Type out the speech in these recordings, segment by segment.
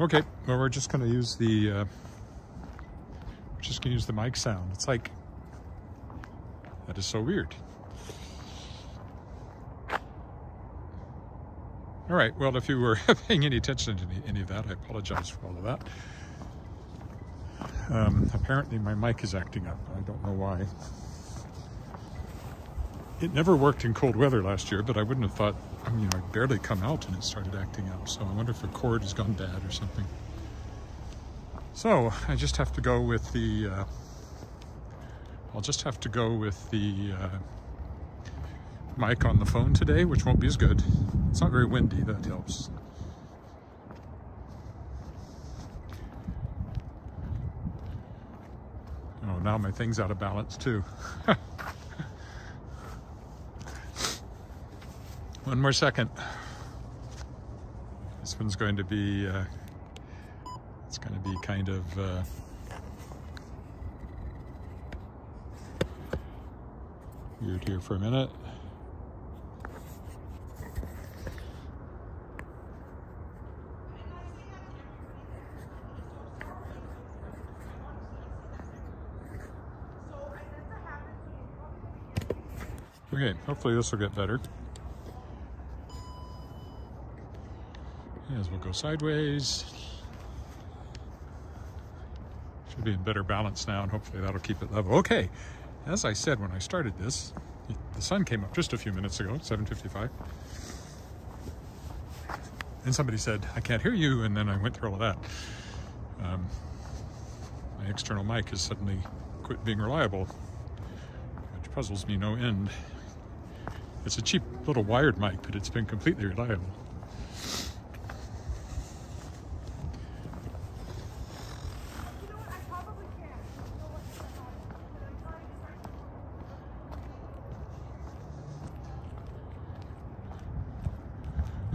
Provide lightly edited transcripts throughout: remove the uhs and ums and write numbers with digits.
Okay, well, we're just going to use the mic sound. It's like, that is so weird. All right, well, if you were paying any attention to any of that, I apologize for all of that. Apparently my mic is acting up. I don't know why. It never worked in cold weather last year, but I wouldn't have thought, I'd barely come out and it started acting up. So I wonder if the cord has gone bad or something. So I just have to go with the, mic on the phone today, which won't be as good. It's not very windy, that helps. Oh, now my thing's out of balance too. One more second. This one's going to be, it's going to be kind of, weird here for a minute. Okay, hopefully this will get better. As we'll go sideways. Should be in better balance now, and hopefully that'll keep it level. Okay, as I said when I started this, the sun came up just a few minutes ago, 7:55. And somebody said, I can't hear you, and then I went through all of that. My external mic has suddenly quit being reliable, which puzzles me no end. It's a cheap little wired mic, but it's been completely reliable.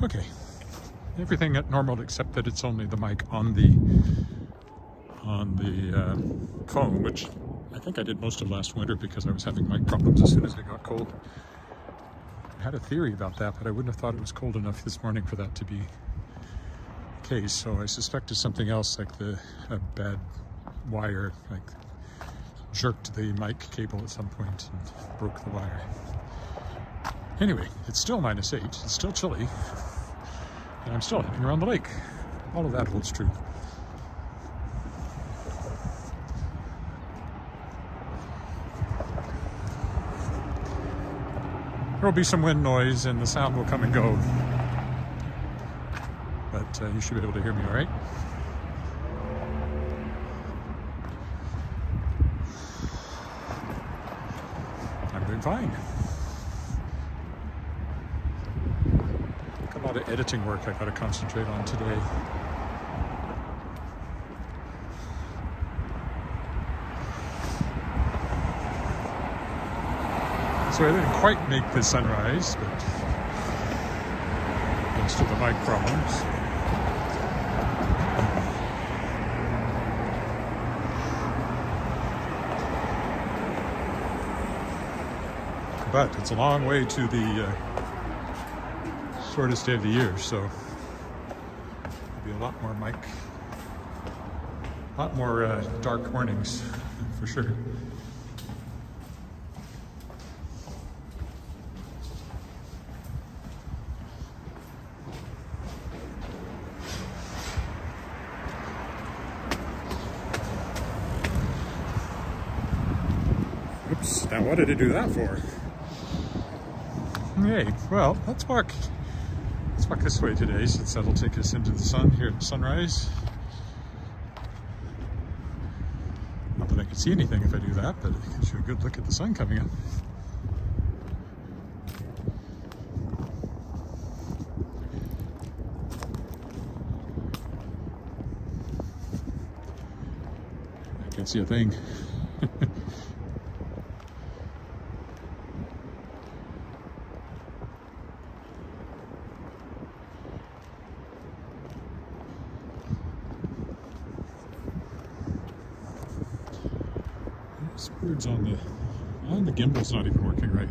Okay, everything at normal except that it's only the mic on the phone, which I think I did most of last winter because I was having mic problems as soon as it got cold. I had a theory about that, but I wouldn't have thought it was cold enough this morning for that to be the case. So I suspected something else, like a bad wire, like jerked the mic cable at some point and broke the wire. Anyway, it's still -8, it's still chilly, and I'm still heading around the lake. All of that holds true. There will be some wind noise and the sound will come and go, but you should be able to hear me all right. I'm doing fine. A lot of editing work I've got to concentrate on today. So I didn't quite make the sunrise, but thanks to the mic problems. But it's a long way to the shortest day of the year, so there'll be a lot more dark mornings for sure. Oops, now what did I do that for? Okay, well, let's walk this way today, since that'll take us into the sun here at sunrise. Not that I can see anything if I do that, but it gives you a good look at the sun coming up. I can't see a thing. This bird's on the gimbal's not even working right.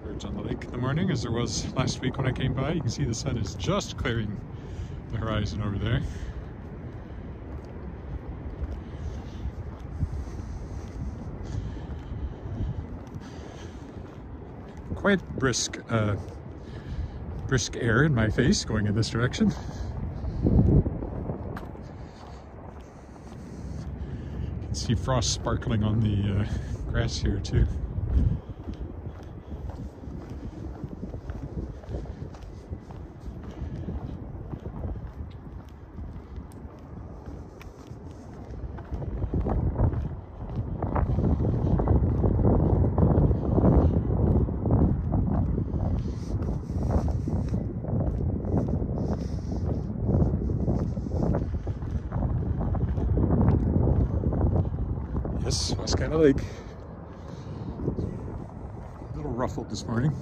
Bird's on the lake. like in the morning as there was last week when I came by. You can see the sun is just clearing the horizon over there. Quite brisk air in my face going in this direction. You can see frost sparkling on the grass here too. Yes, Wascana Lake. A little ruffled this morning.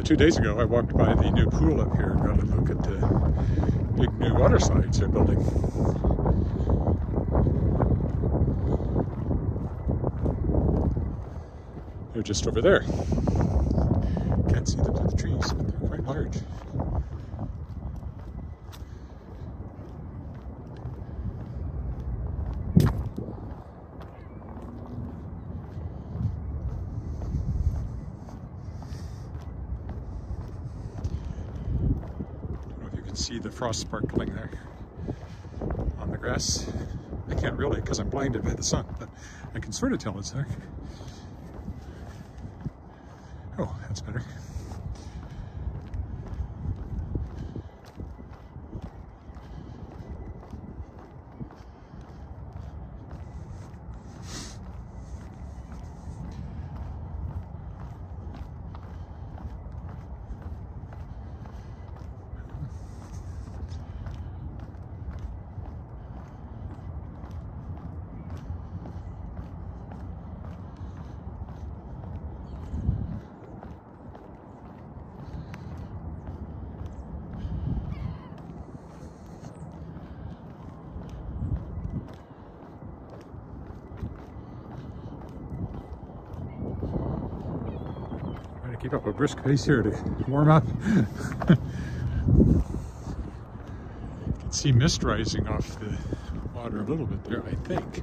Two days ago, I walked by the new pool up here and got a look at the big new water slides they're building. They're just over there. Can't see them through the trees, but they're quite large. See the frost sparkling there on the grass. I can't really because I'm blinded by the sun, but I can sort of tell it's there. Oh, that's better. Keep up a brisk pace here to warm up. You can see mist rising off the water a little bit there, I think.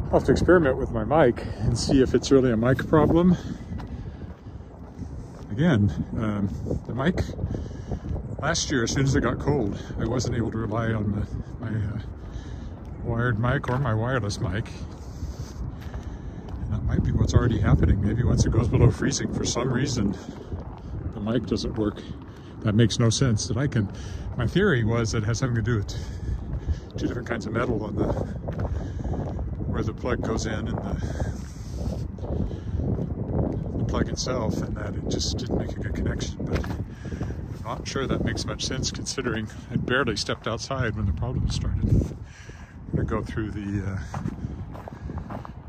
I'll have to experiment with my mic and see if it's really a mic problem. Again, the mic, last year as soon as it got cold, I wasn't able to rely on my wired mic or my wireless mic. And that might be what's already happening. Maybe once it goes below freezing, for some reason, the mic doesn't work. That makes no sense. That I can, my theory was that it has something to do with two different kinds of metal on the where the plug goes in and the plug itself, and that it just didn't make a good connection. But I'm not sure that makes much sense considering I barely stepped outside when the problem started. I'm going to go through the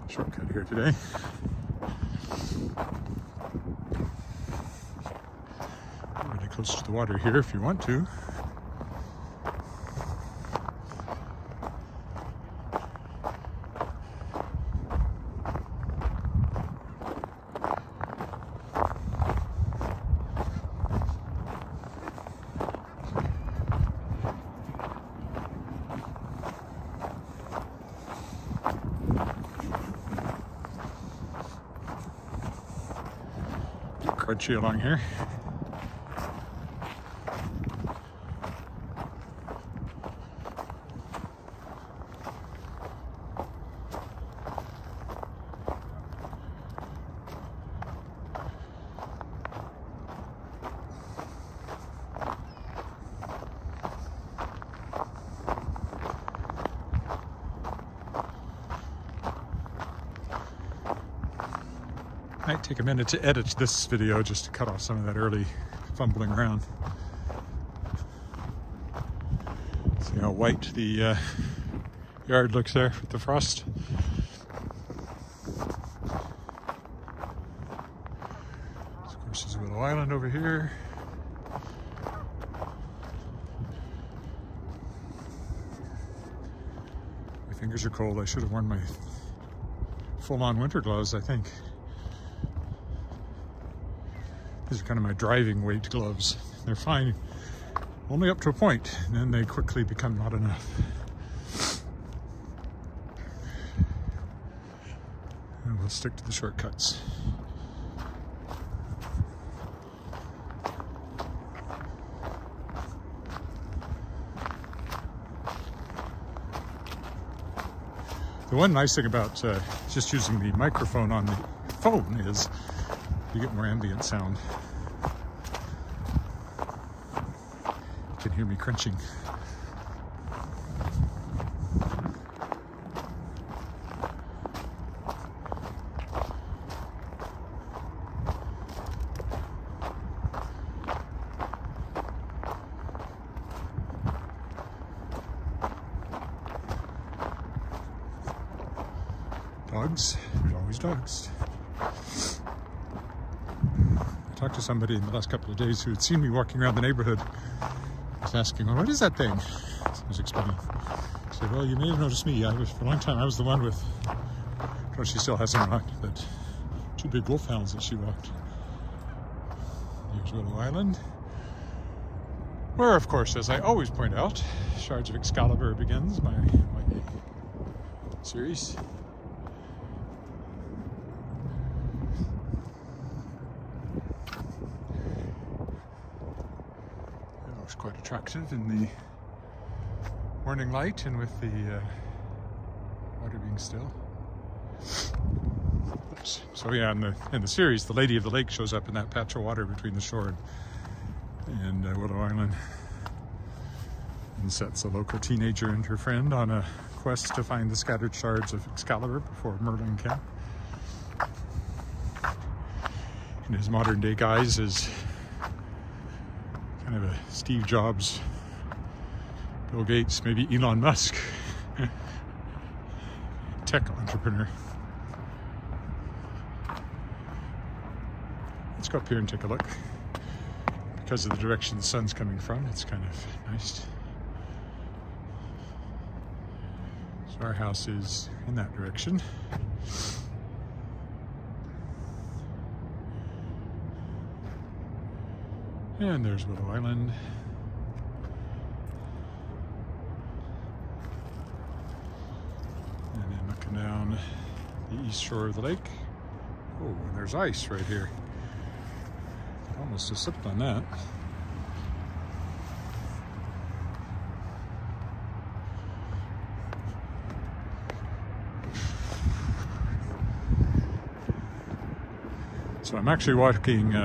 shortcut here today. Really close to the water here if you want to. Crunchy along here. Might take a minute to edit this video just to cut off some of that early fumbling around. See how white the yard looks there with the frost. Of course, there's Willow Island over here. My fingers are cold. I should have worn my full-on winter gloves, I think. These are kind of my driving weight gloves. They're fine only up to a point, and then they quickly become not enough. And we'll stick to the shortcuts. The one nice thing about just using the microphone on the phone is you get more ambient sound. You can hear me crunching. Dogs, there's always dogs. I talked to somebody in the last couple of days who had seen me walking around the neighborhood. I was asking, well, what is that thing? So I was explaining. I said, well, you may have noticed me. For a long time, I was the one with, well, she still has them on, but 2 big wolfhounds that she walked. Here's Willow Island, where, of course, as I always point out, Shards of Excalibur begins, my series. Quite attractive in the morning light and with the water being still. Oops. So yeah, in the series, the Lady of the Lake shows up in that patch of water between the shore and Willow Island, and sets a local teenager and her friend on a quest to find the scattered shards of Excalibur before Merlin camp. In his modern day guise is kind of a Steve Jobs, Bill Gates, maybe Elon Musk tech entrepreneur. Let's go up here and take a look. Because of the direction the sun's coming from, it's kind of nice. So our house is in that direction. And there's Willow Island. And then looking down the east shore of the lake. Oh, and there's ice right here. Almost just slipped on that. So I'm actually walking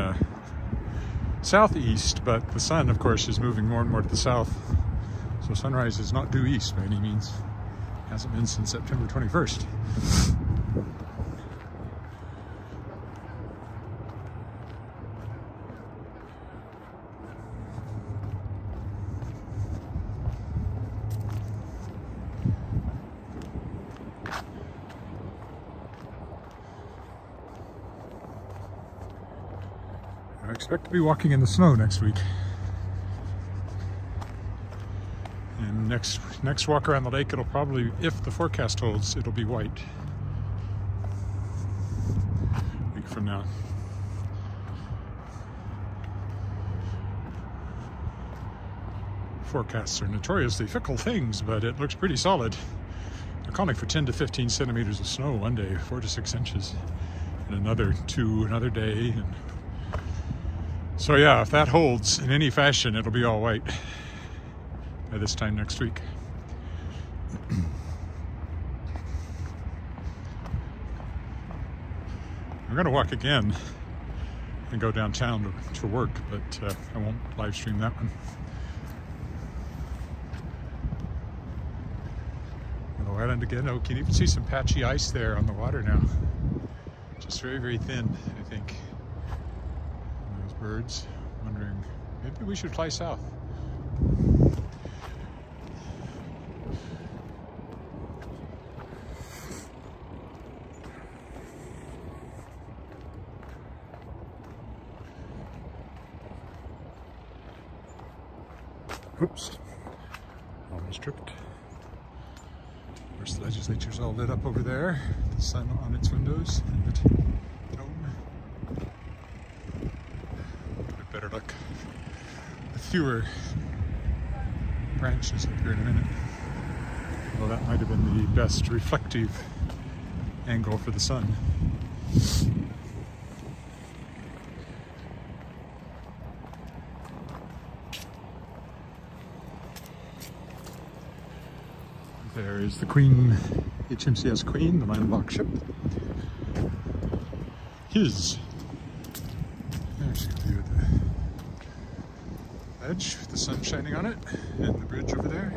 southeast, but the sun, of course, is moving more and more to the south. So sunrise is not due east by any means. It hasn't been since September 21st. I expect to be walking in the snow next week. And next walk around the lake, it'll probably, if the forecast holds, it'll be white. A week from now. Forecasts are notoriously fickle things, but it looks pretty solid. They're calling for 10 to 15 centimeters of snow one day, 4 to 6 inches, and another day. And so yeah, if that holds in any fashion, it'll be all white by this time next week. I'm gonna walk again and go downtown to work, but I won't live stream that one. Willow Island again. Oh, can you even see some patchy ice there on the water now? Just very, very thin, I think. And those birds, wondering, maybe we should fly south. Oops, almost tripped. Of course, the legislature's all lit up over there, the sun on its windows and the dome. With better luck with fewer branches up here in a minute. Well, that might have been the best reflective angle for the sun. There is the Queen, HMCS Queen, the landlocked ship. There's a view of the ledge with the sun shining on it, and the bridge over there.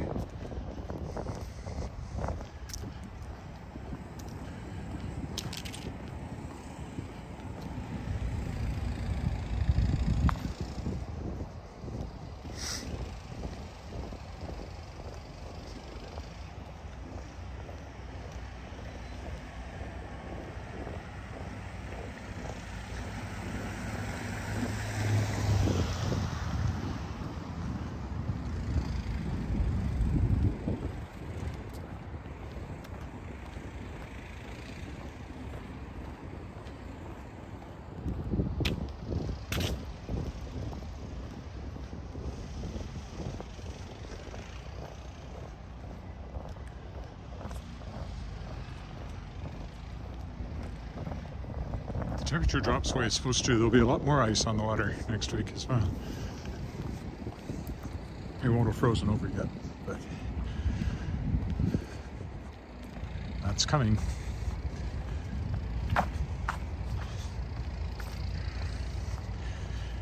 The temperature drops the way it's supposed to. There'll be a lot more ice on the water next week as well. It won't have frozen over yet, but that's coming.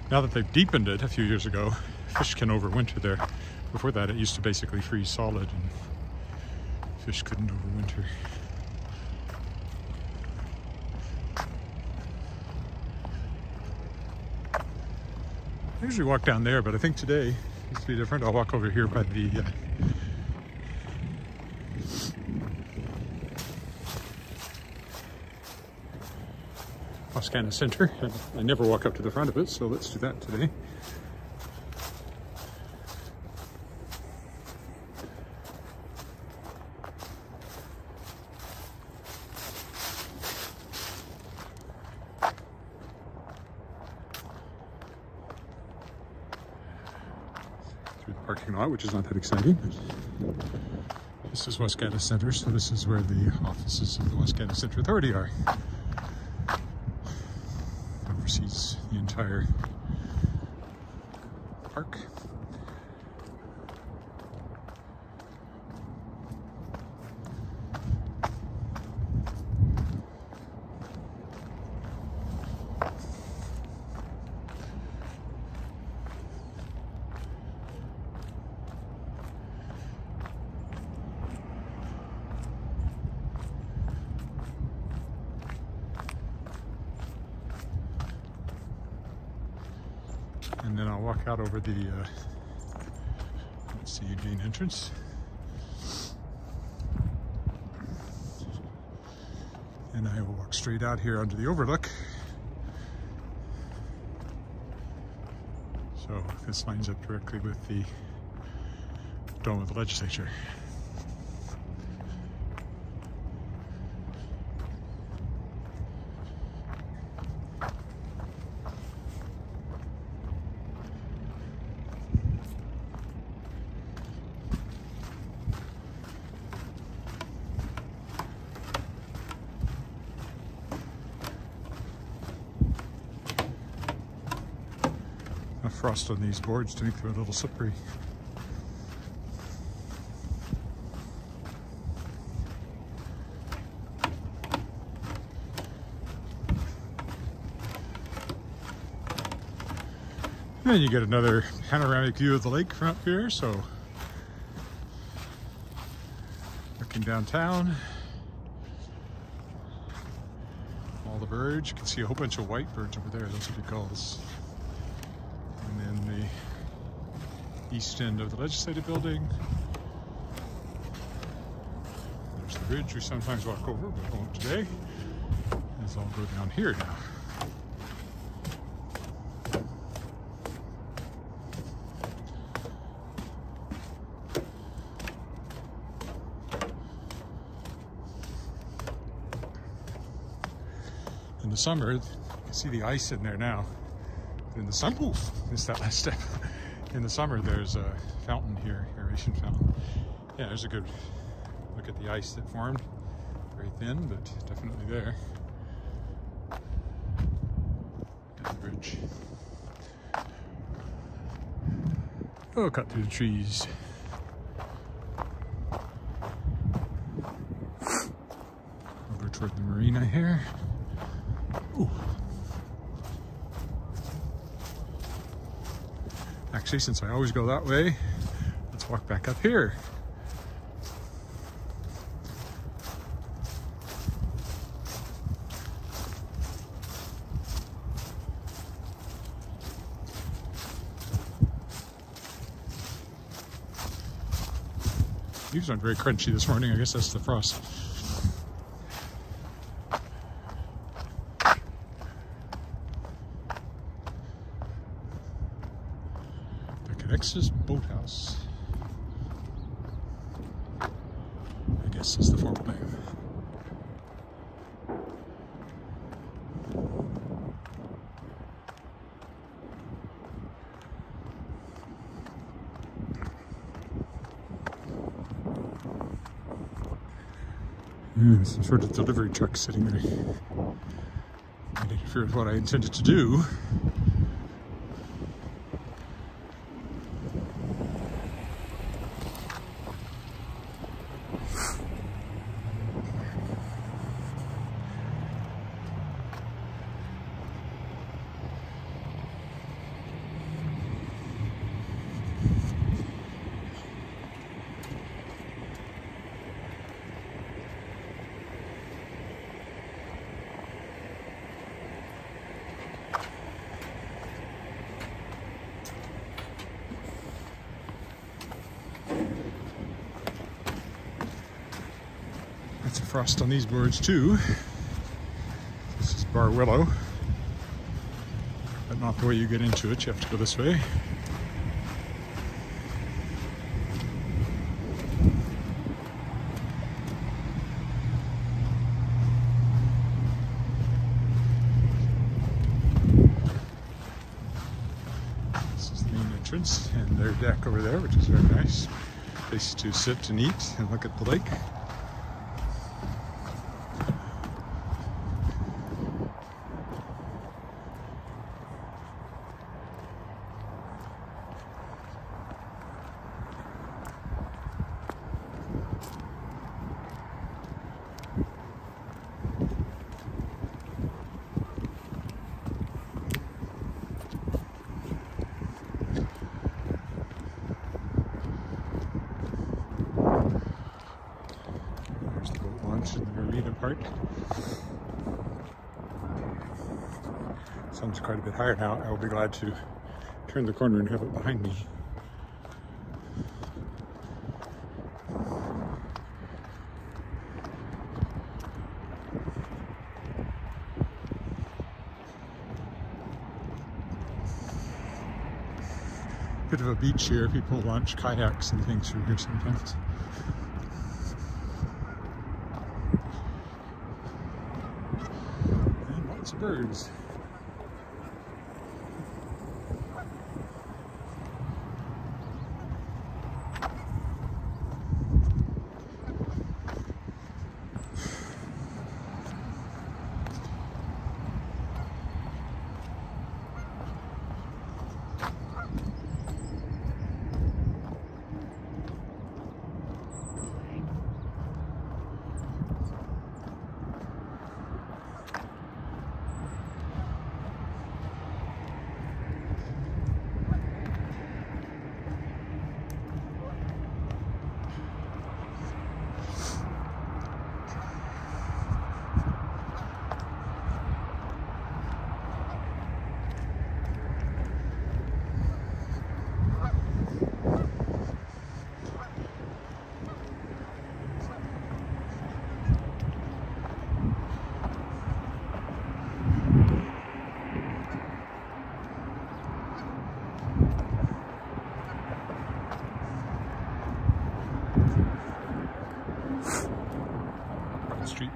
Now that they've deepened it a few years ago, fish can overwinter there. Before that, it used to basically freeze solid and fish couldn't overwinter. I usually walk down there, but I think today needs to be different. I'll walk over here by the Wascana Center. I never walk up to the front of it, so let's do that today. Through the parking lot, which is not that exciting. This is Wascana Center, so this is where the offices of the Wascana Center Authority are. Oversees the entire park. And then I'll walk out over the, let's see, main entrance. And I will walk straight out here onto the overlook. So this lines up directly with the dome of the legislature. Frost on these boards to make them a little slippery. And then you get another panoramic view of the lake from up here, so looking downtown, all the birds. birds. You can see a whole bunch of white birds over there. Those are the gulls. And then the east end of the legislative building. There's the bridge we sometimes walk over, but won't today. Let's all go down here now. In the summer, you can see the ice in there now. In the summer, oof, missed that last step. In the summer, there's a fountain here, aeration fountain. Yeah, there's a good look at the ice that formed. Very thin, but definitely there. And the bridge. Oh, cut through the trees. Over toward the marina here. Ooh. Actually, since I always go that way, let's walk back up here. Leaves aren't very crunchy this morning. I guess that's the frost. X's Boathouse, I guess is the formal name. Some sort of delivery truck sitting there. Might interfere with what I intended to do. That's a frost on these boards too. This is Bar Willow, but not the way you get into it. You have to go this way. This is the main entrance and their deck over there, which is very nice. Place to sit and eat and look at the lake. In the marina part. Sun's quite a bit higher now. I will be glad to turn the corner and have it behind me. Bit of a beach here. People launch kayaks and things through here sometimes. Birds.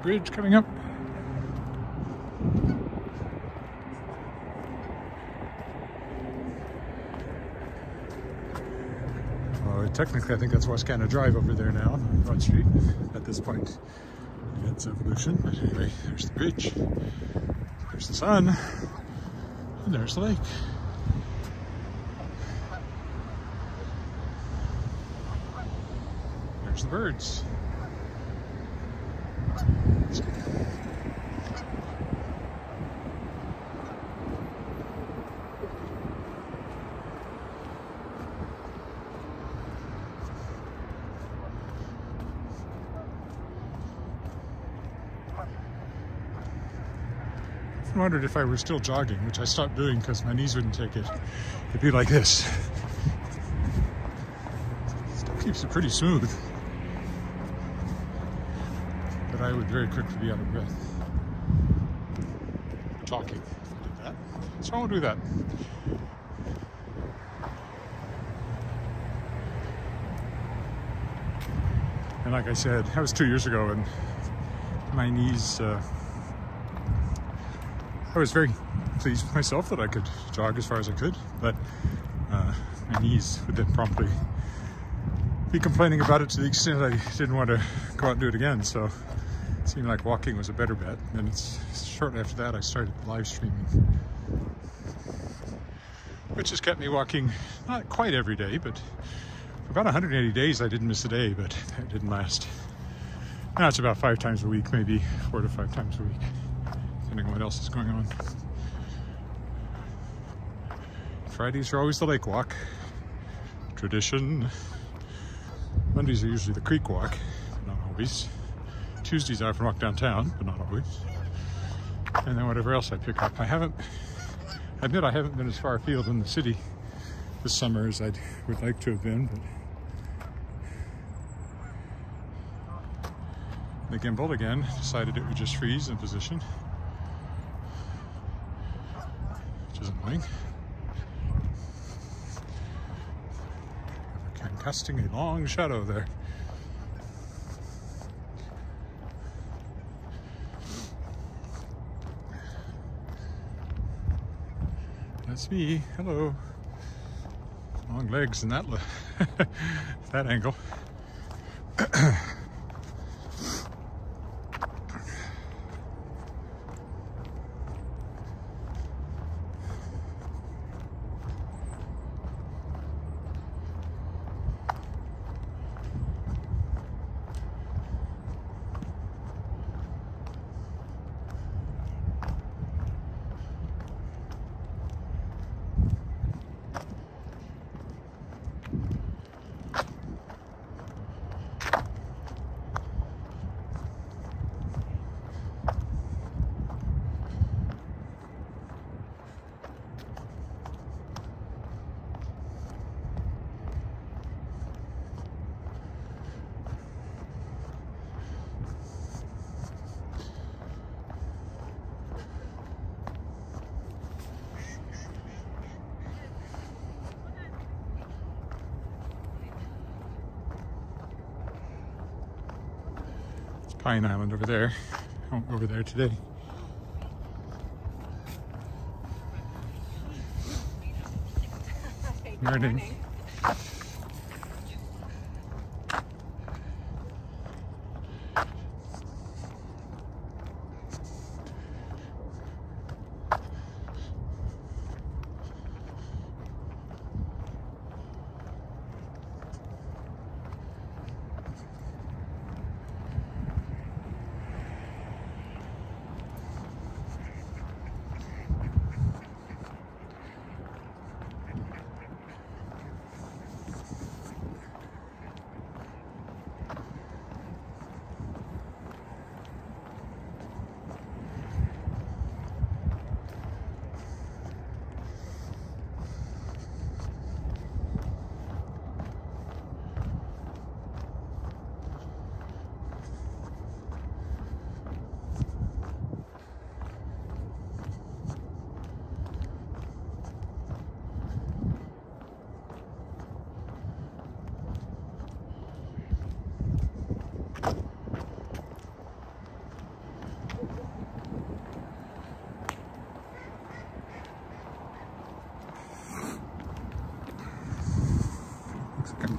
bridge coming up. Oh, technically I think that's Wascana Drive over there now, Broad Street, at this point. It's evolution, but anyway, there's the bridge, there's the sun, and there's the lake. There's the birds. I wondered if I were still jogging, which I stopped doing because my knees wouldn't take it. It'd be like this. Still keeps it pretty smooth. But I would very quickly be out of breath. Talking, if I did that. So I won't do that. And like I said, that was 2 years ago, and my knees, I was very pleased with myself that I could jog as far as I could, but my knees would then promptly be complaining about it to the extent I didn't want to go out and do it again. So it seemed like walking was a better bet. And it's shortly after that I started live streaming, which has kept me walking not quite every day, but for about 180 days I didn't miss a day, but it didn't last. Now it's about 5 times a week, maybe 4 to 5 times a week, depending on what else is going on. Fridays are always the lake walk. Tradition. Mondays are usually the creek walk, but not always. Tuesdays I often walk downtown, but not always. And then whatever else I pick up. I admit I haven't been as far afield in the city this summer as I would like to have been, but the gimbal again decided it would just freeze in position, which is annoying. I'm casting a long shadow there. That's me. Hello. Long legs in that that angle. Pine Island over there. I won't go over there today. Morning.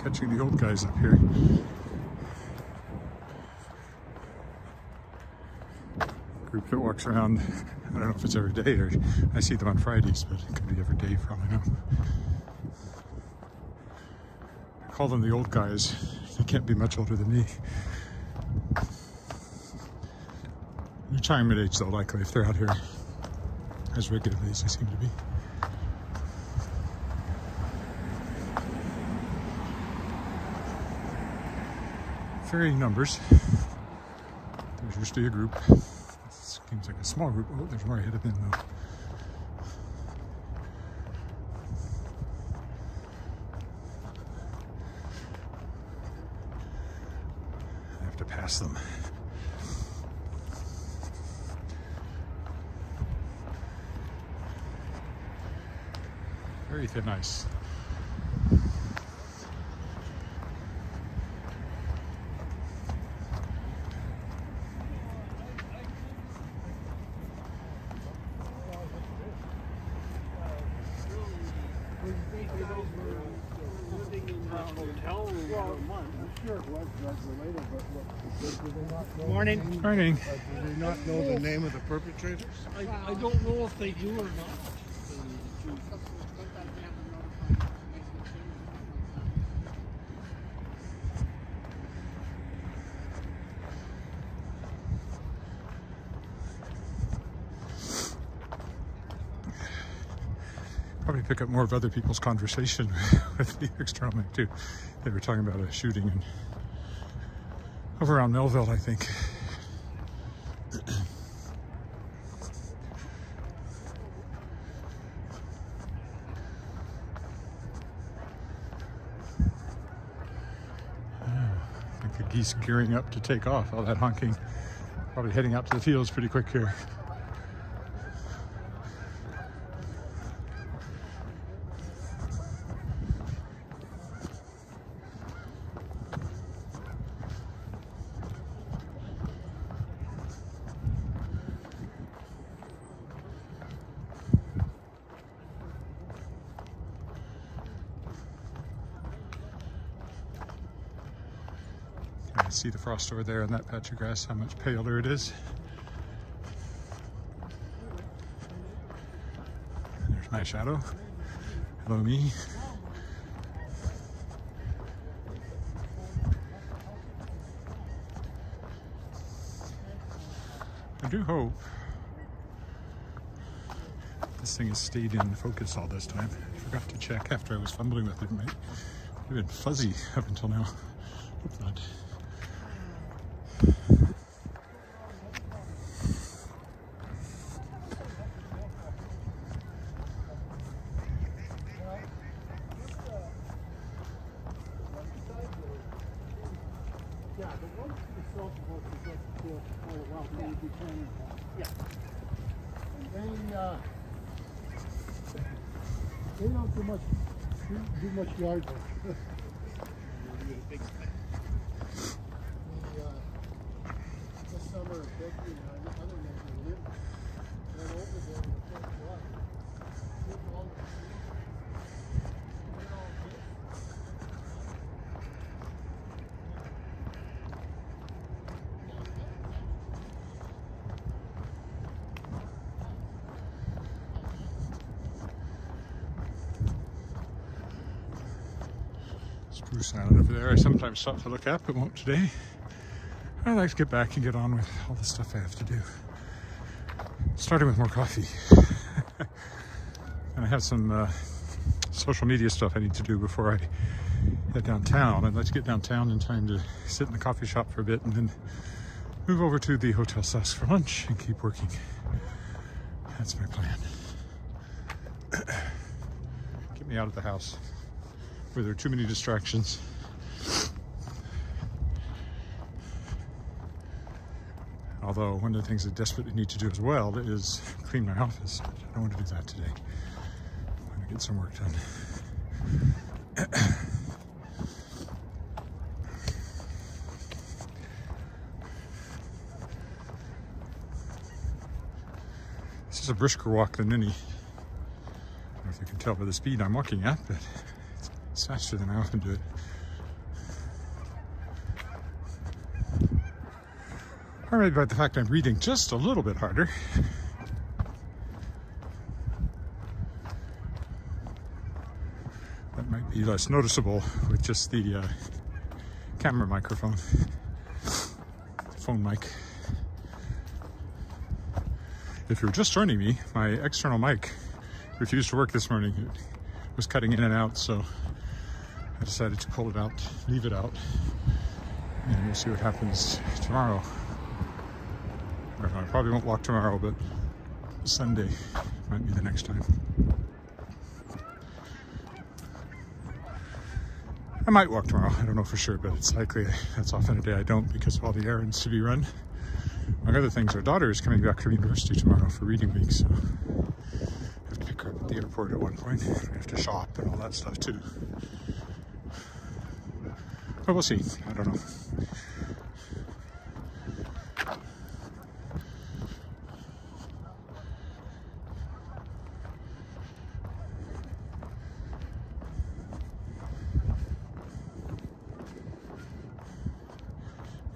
catching the old guys up here. Group that walks around, I don't know if it's every day or I see them on Fridays, but it could be every day for all I know. I call them the old guys. They can't be much older than me. Retirement age though, likely, if they're out here as regularly as they seem to be. Varying numbers. There's usually a group. Seems like a small group. Oh, there's more ahead of them though. I have to pass them. Very thin ice. Morning. Morning. Do they not know the name of the perpetrators? I don't know if they do or not. Probably pick up more of other people's conversation with the external mic too. They were talking about a shooting over around Melville, I think. I think the geese gearing up to take off. All that honking, probably heading out to the fields pretty quick here. I see the frost over there on that patch of grass, how much paler it is. There's my shadow. Hello, me. I do hope this thing has stayed in focus all this time. I forgot to check after I was fumbling with it. It might have been fuzzy up until now. Hope not. Yeah, the one to the south of us is up for a while, so we'll be planning. Yeah. They don't do much yard work. This summer, Becky and other neighbors lived right over there in the front lot. Spruce Island over there. I sometimes stop to look at, but won't today. I like to get back and get on with all the stuff I have to do. Starting with more coffee. And I have some social media stuff I need to do before I head downtown. I'd like to get downtown in time to sit in the coffee shop for a bit and then move over to the Hotel Sask for lunch and keep working. That's my plan. Get me out of the house where there are too many distractions. Although one of the things I desperately need to do as well is clean my office. I don't want to do that today. I want to get some work done. This is a brisker walk than any. I don't know if you can tell by the speed I'm walking at, but it's faster than I often do it. Or maybe by the fact I'm breathing just a little bit harder. That might be less noticeable with just the camera microphone, phone mic. If you're just joining me, my external mic refused to work this morning. It was cutting in and out, so I decided to pull it out, leave it out, and we'll see what happens tomorrow. I don't know, I probably won't walk tomorrow, but Sunday might be the next time. I might walk tomorrow, I don't know for sure, but it's likely that's often a day I don't because of all the errands to be run. Among other things, our daughter is coming back from university tomorrow for reading week, so I have to pick her up at the airport at one point. I have to shop and all that stuff too. But we'll see, I don't know.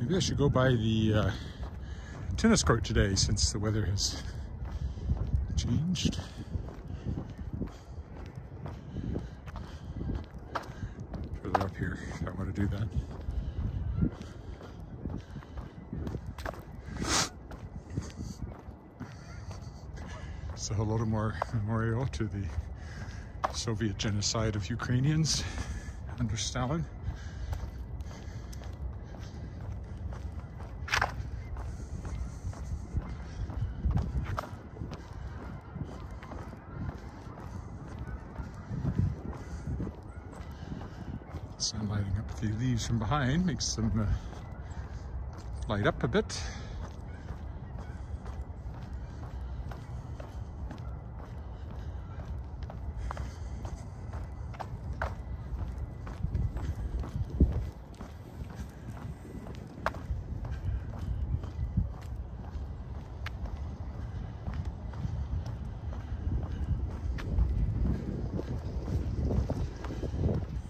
Maybe I should go by the tennis court today since the weather has changed. Further up here, if I want to do that. It's a Holodomor memorial to the Soviet genocide of Ukrainians under Stalin. Sun lighting up the leaves from behind makes them light up a bit.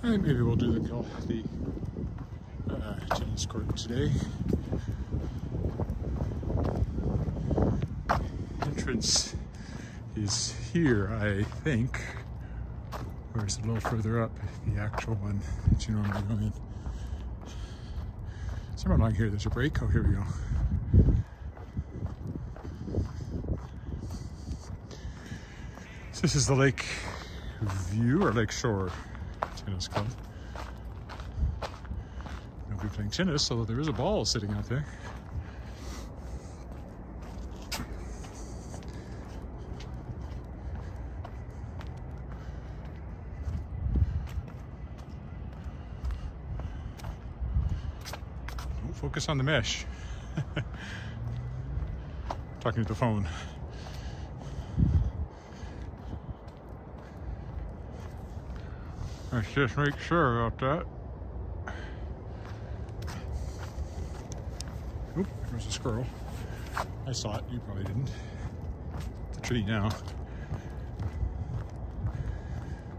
I think maybe we'll do the tennis court today. Entrance is here, I think. Or is it a little further up, the actual one that you normally go in? Somewhere along here there's a break. Oh, here we go. So this is the lake view or lake shore tennis club. Nobody playing tennis, although there is a ball sitting out there. Don't focus on the mesh. Talking to the phone. Let's just make sure about that. Oop, there's a squirrel. I saw it, you probably didn't. It's a tree now.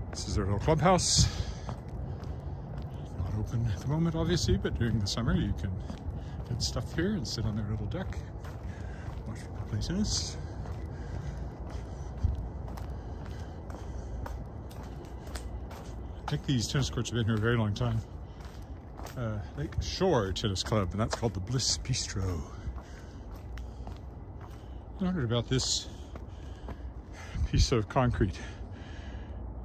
This is their little clubhouse. Not open at the moment, obviously, but during the summer you can get stuff here and sit on their little deck. Watch people play tennis. I think these tennis courts have been here a very long time. Lake Shore Tennis Club, and that's called the Bliss Bistro. I wondered about this piece of concrete.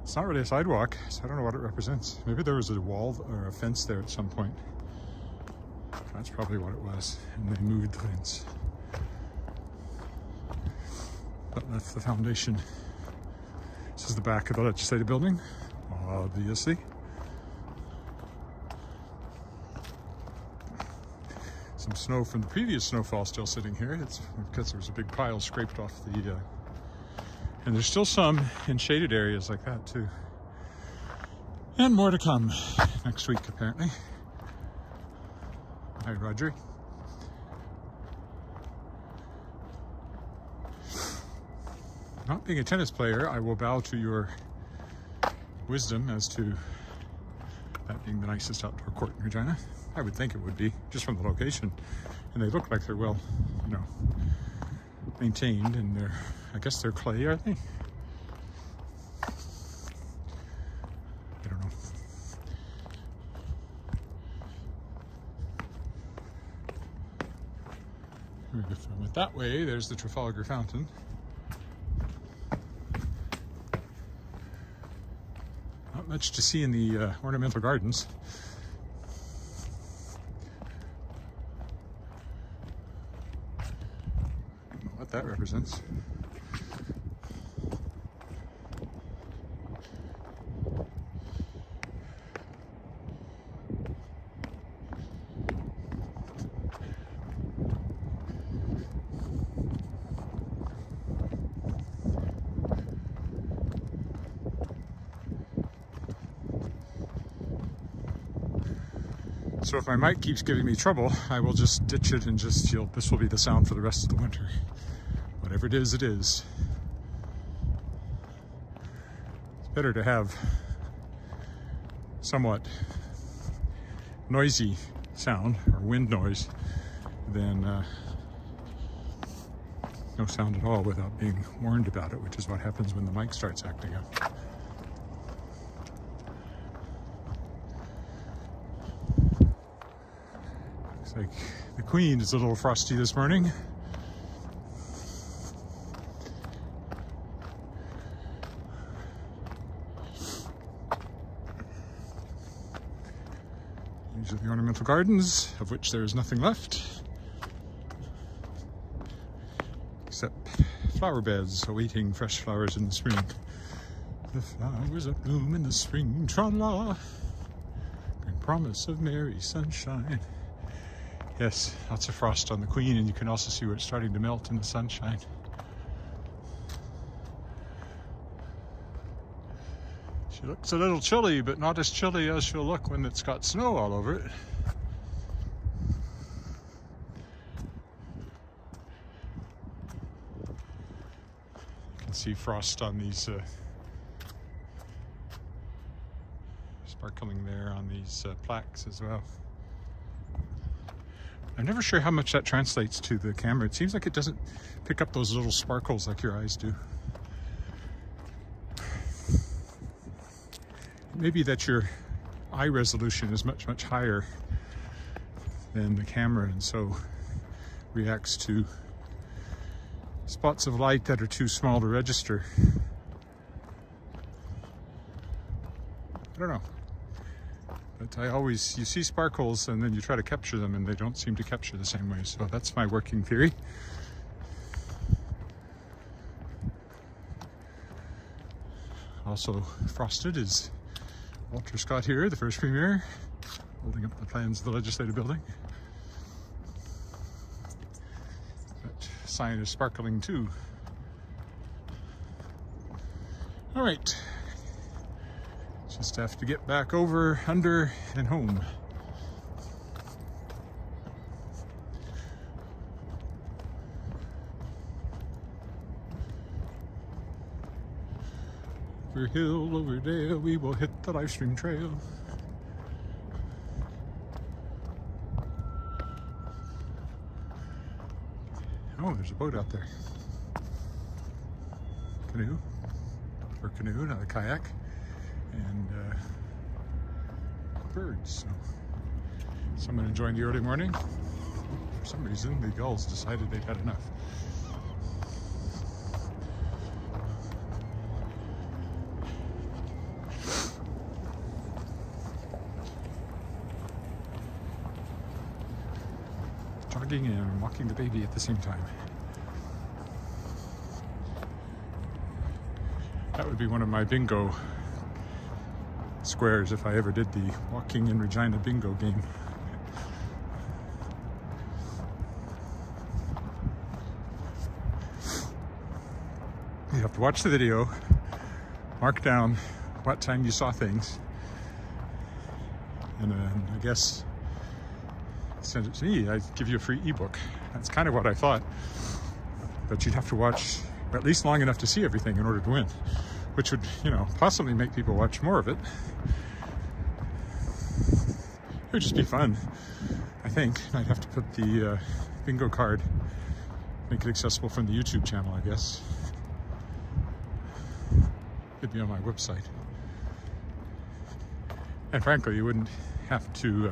It's not really a sidewalk, so I don't know what it represents. Maybe there was a wall or a fence there at some point. That's probably what it was, and they moved the fence. But left the foundation. This is the back of the legislative building. Obviously. Some snow from the previous snowfall still sitting here. It's because there was a big pile scraped off the, and there's still some in shaded areas like that too. And more to come next week apparently. Hi, Roger. Not being a tennis player, I will bow to your wisdom as to that being the nicest outdoor court in Regina. I would think it would be, just from the location. And they look like they're well, you know, maintained, and they're, I guess they're clay, are they? I don't know. If I went that way, there's the Trafalgar Fountain. Not much to see in the ornamental gardens. I don't know what that represents. So if my mic keeps giving me trouble, I will just ditch it and just, this will be the sound for the rest of the winter. Whatever it is, it is. It's better to have somewhat noisy sound, or wind noise, than no sound at all without being warned about it, which is what happens when the mic starts acting up. Like the Queen is a little frosty this morning. These are the ornamental gardens, of which there is nothing left, except flower beds awaiting fresh flowers in the spring. The flowers that bloom in the spring, tra-la, bring promise of merry sunshine. Yes, lots of frost on the Queen, and you can also see where it's starting to melt in the sunshine. She looks a little chilly, but not as chilly as she'll look when it's got snow all over it. You can see frost on these, sparkling there on these plaques as well. I'm never sure how much that translates to the camera. It seems like it doesn't pick up those little sparkles like your eyes do. Maybe that your eye resolution is much, much higher than the camera, and so reacts to spots of light that are too small to register. I don't know. But you see sparkles and then you try to capture them and they don't seem to capture the same way. So that's my working theory. Also frosted is Walter Scott here, the first Premier, holding up the plans of the Legislative Building. That sign is sparkling too. All right. Just have to get back over, under, and home. Over hill, over dale, we will hit the live stream trail. Oh, there's a boat out there. Canoe, or canoe, not a kayak. And birds. So someone enjoying the early morning. For some reason, the gulls decided they'd had enough. Jogging and walking the baby at the same time. That would be one of my bingo squares if I ever did the Walking in Regina bingo game. You have to watch the video, mark down what time you saw things, and I guess send it to me. I'd give you a free ebook. That's kind of what I thought, but you'd have to watch at least long enough to see everything in order to win, which would, you know, possibly make people watch more of it. It would just be fun, I think. I'd have to put the bingo card, make it accessible from the YouTube channel, I guess. It'd be on my website. And frankly, you wouldn't have to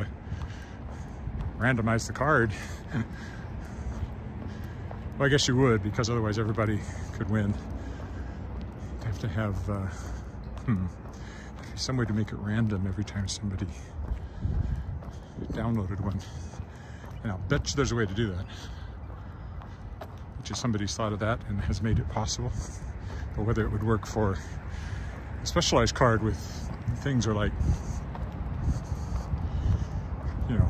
randomize the card. Well, I guess you would, because otherwise everybody could win. You'd have to have some way to make it random every time somebody downloaded one. And I'll bet you there's a way to do that. Which is somebody's thought of that and has made it possible. But whether it would work for a specialized card with things are like, you know,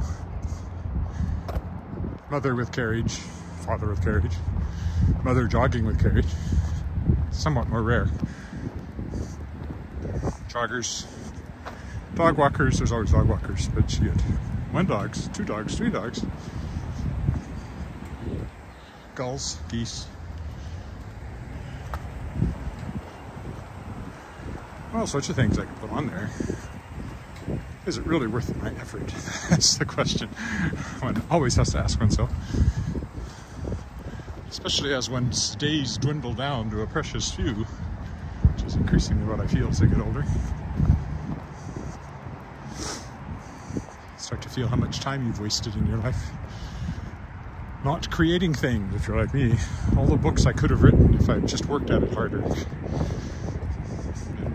mother with carriage, father with carriage, mother jogging with carriage, somewhat more rare. Joggers, dog walkers, there's always dog walkers, but you get 1 dog, 2 dogs, 3 dogs, gulls, geese. All sorts of things I could put on there. Is it really worth my effort? That's the question one always has to ask oneself. Especially as one's days dwindle down to a precious few, which is increasingly what I feel as I get older. Start to feel how much time you've wasted in your life not creating things, if you're like me. All the books I could have written if I just worked at it harder and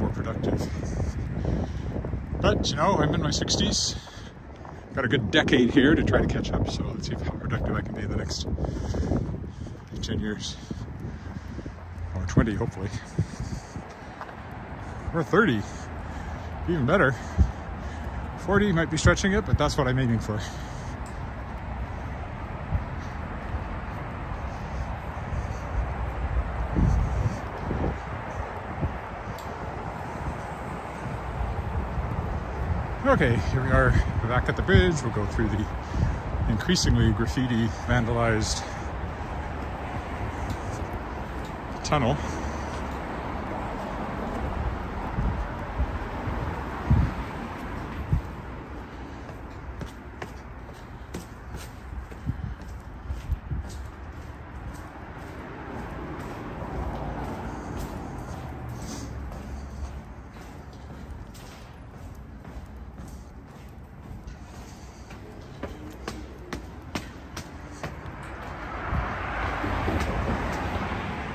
more productive. But, you know, I'm in my 60s. Got a good decade here to try to catch up, so let's see how productive I can be in the next 10 years. Or 20, hopefully. Or 30. Even better. 40 might be stretching it, but that's what I'm aiming for. Okay, here we are back at the bridge. We'll go through the increasingly graffiti vandalized tunnel.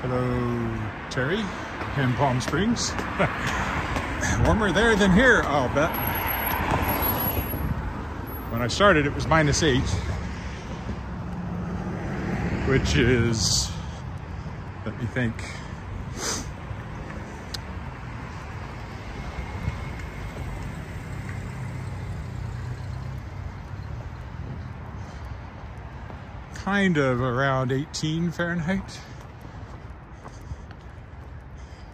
Hello, Terry, in Palm Springs. Warmer there than here, I'll bet. When I started, it was -8, which is, let me think, kind of around 18 Fahrenheit.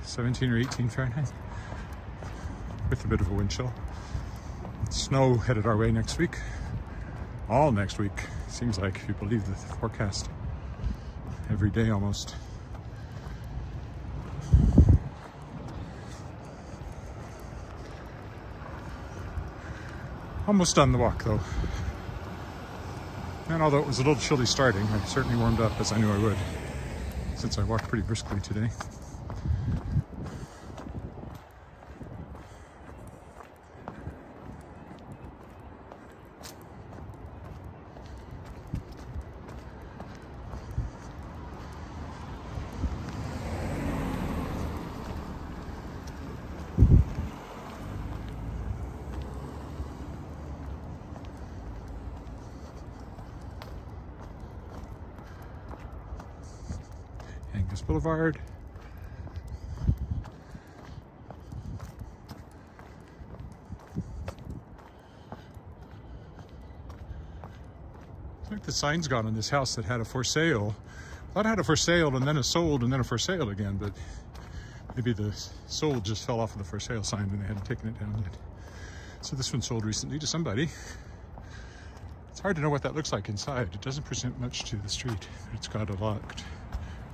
17 or 18 Fahrenheit, with a bit of a wind chill. Snow headed our way next week. All next week, seems like, if you believe the forecast. Every day almost. Almost done the walk though. And although it was a little chilly starting, I certainly warmed up as I knew I would, since I walked pretty briskly today. Boulevard. I think the sign's gone on this house that had a for sale. I thought it had a for sale and then a sold and then a for sale again, but maybe the sold just fell off of the for sale sign and they hadn't taken it down yet. So this one sold recently to somebody. It's hard to know what that looks like inside. It doesn't present much to the street. It's got a lot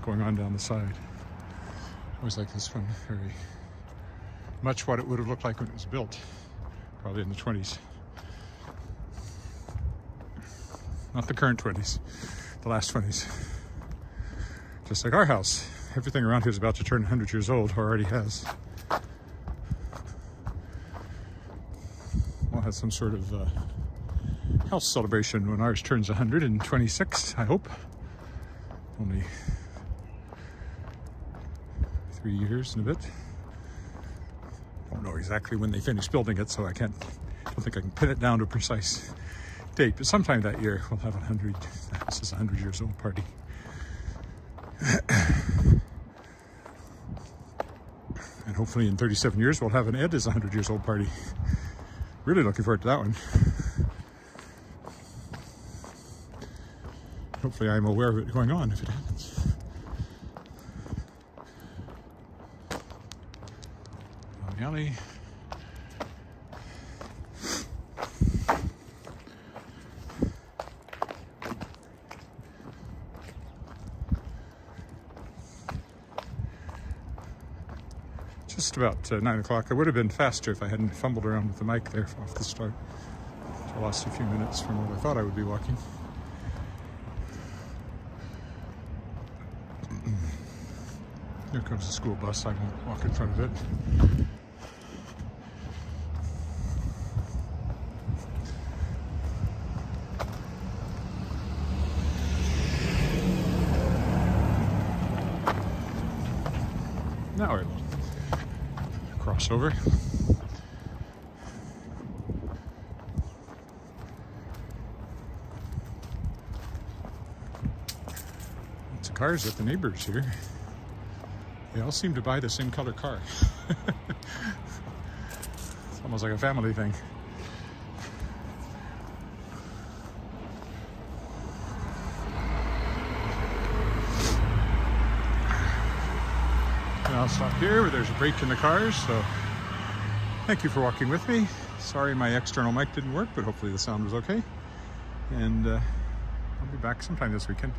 going on down the side. I always like this one, very much what it would have looked like when it was built, probably in the 20s. not the current 20s, the last 20s. Just like our house. Everything around here is about to turn 100 years old, or already has. We'll have some sort of house celebration when ours turns 126, I hope. Only 3 years and a bit. Don't know exactly when they finish building it, so I don't think I can pin it down to a precise date, but sometime that year we'll have this is a 100 years old party. And hopefully in 37 years we'll have an Ed is 100 years old party. Really looking forward to that one. Hopefully I'm aware of it going on if it happens. Alley. Just about 9 o'clock. I would have been faster if I hadn't fumbled around with the mic there off the start. I lost a few minutes from what I thought I would be walking. Here comes the school bus. I won't walk in front of it. Now we're crossover. Lots of cars at the neighbors here. They all seem to buy the same color car. It's almost like a family thing. And I'll stop here where there's a break in the cars, so thank you for walking with me. Sorry my external mic didn't work, but hopefully the sound was okay. And I'll be back sometime this weekend.